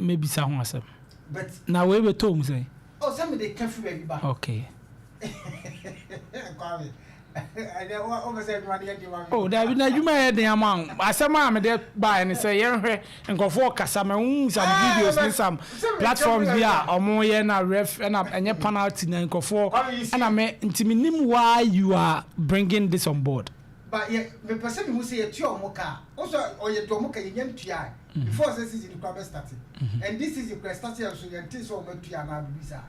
maybe someone said. But now we were told say. Oh, somebody careful baby back. Okay. Oh, David, now you may the amount. I said, Mamma, they buy and say, yeah, and go for some videos and some platforms here, or more, and ref and your penalty and go for. And I may intimate why you are bringing this on board. But yeah, the person who say a tio moka also or your domoka in TI before this is the crab starting. And this is the crab starting so you anticipate so much to visa.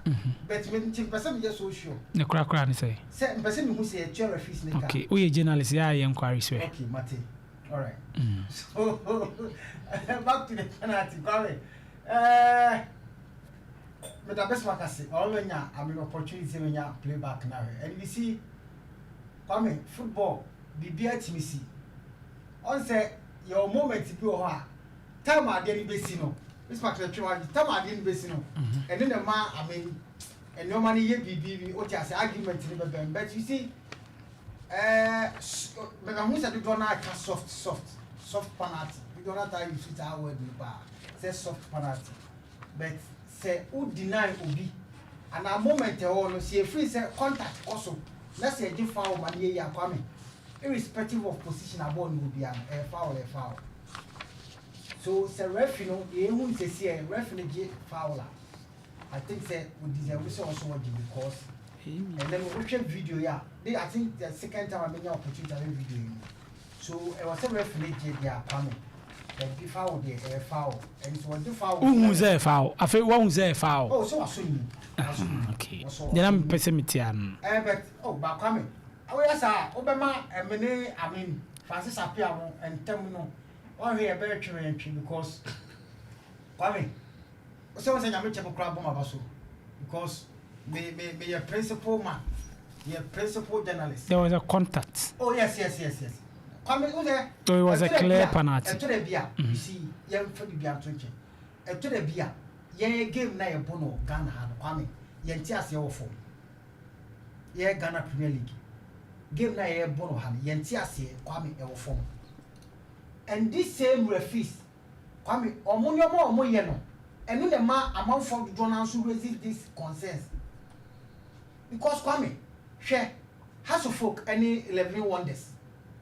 But when the person is so sure. The crack say. Certain person who say a chair of his name. Okay, we journalists, yeah, inquiry. Okay, Mate. All right. So back to the penalty. But the best one I say, all when I mean opportunity when you play back now. And we see, football. Bibia timisi on say your moment to go ha time I didn't be no this market time I didn't be no and then the man I mean and no money yet bibi what you say argument in the but you see but I'm going to do not soft penalty we don't have to use it our word say soft penalty but say who deny obi and a moment all see free say contact also let's say you foul money ya kwame irrespective of position about will be a foul. So the ref, you know, who is a referee fouler. I think that we deserve also because and then we watch video, yeah. I think the second time I made an opportunity to video. So it was a referee yeah coming. And be foul there, a foul. And it was the foul. Who was a foul? I think one was a foul. Oh, so I assume. Okay. Then I'm pessimistic. But but coming. Oh yes, Obama, I mean, Francis Apia and Terminal. One here very true because Kwame. Someone saying I'm a crab on because me a principal man, your principal journalist. There was a contact. Oh yes. Kwame, so it was a clear penalty. To the beer, you see, young for the beer drinking. To the beer, yeah, game na your bono, Ghana, Kwame, Yantias your form. Yeah, Ghana Premier League. Game na ye bono han yenti ase Kwame e wo form and this same referees Kwame omo ye no enu le ma amanfo do na so resist this concerns because Kwame hwe House of Folk any 11 wonders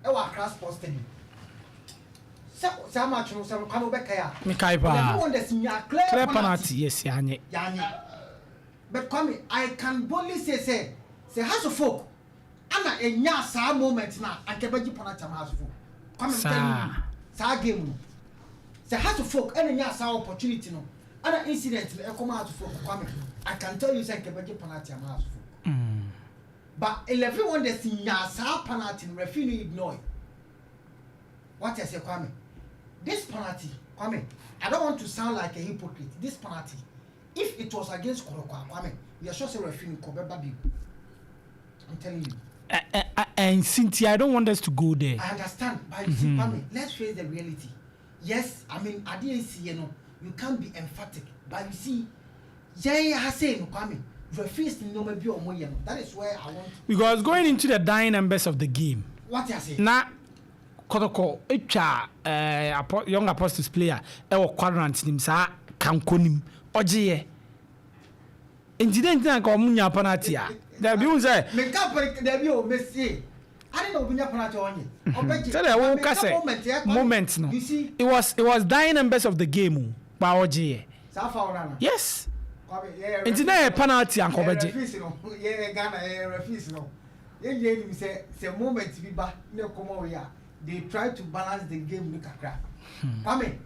e wa Accra Sports Stadium sa match no sa Kwame be kaya me kai pa 11 wonders nya clear penalty yes yanye but Kwame I can boldly say House of Folk ana enya sa moment na ankebaji penalty amazo come sa game no say House of Folk enya sa opportunity no ana incident e come House of Folk come I can tell you say ankebaji penalty amazo but 11 wonders nya sa penalty referee ignore what I say Kwame this penalty Kwame I don't want to sound like a hypocrite this penalty if it was against Kotoko Kwame we are sure say referee ko beba bi I'm telling you. And Cynthia, I don't want us to go there. I understand, but you see, Kwame, let's face the reality. Yes, I mean, I didn't see, you can't be emphatic, but you see, Kwame, refuse no maybe or more, that is where I want. Because going into the dying embers of the game. What you say? Now, Kotoko, young Apostles player, quadrant him, sir, Kankonim, Ojiye. Incident na ko munya penalty a da bi un say me ka da bi o Messi I don't know munya penalty onye tell you won kase moment no it was dying embers of the game ba oje sa fa ora na yes incident penalty an ko beje yeah Ghana referees no ye ni say moment bi ba na komo we a they try to balance the game with kakra Kwame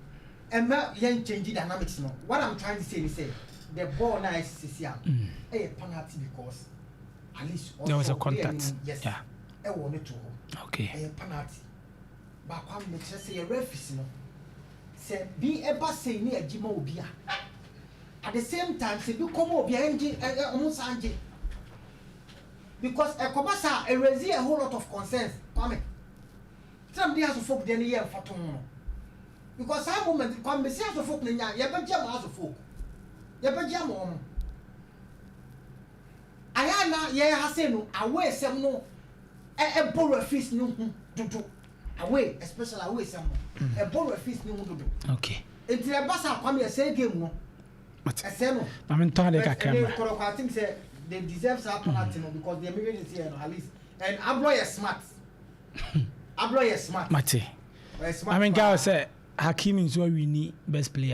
emma yen change dynamics no what I'm trying to say is say the ball now is a penalty because at least there was a contact. Yes. Yeah. Okay. A penalty. But when me say a referee no say be ever say ni ejima obia. At the same time say be come obia enje almost anje. Because a komasa raise a whole lot of concerns. Come. Some day has to folk the year for tomorrow. Because some moment come me say as folk nya ye be jam as folk. Yabajia mom. Ayana ye hasenu away sem no e borrow fees no do away especially away sem e borrow fees no do. Okay. It's a basa kwame say game no. Say no. I mean turn the camera. I think say they deserve some penalty because they maybe this year at least. And Ablo is smart. Ablo is smart. Mate. I mean guy say Hakim is what we need best player.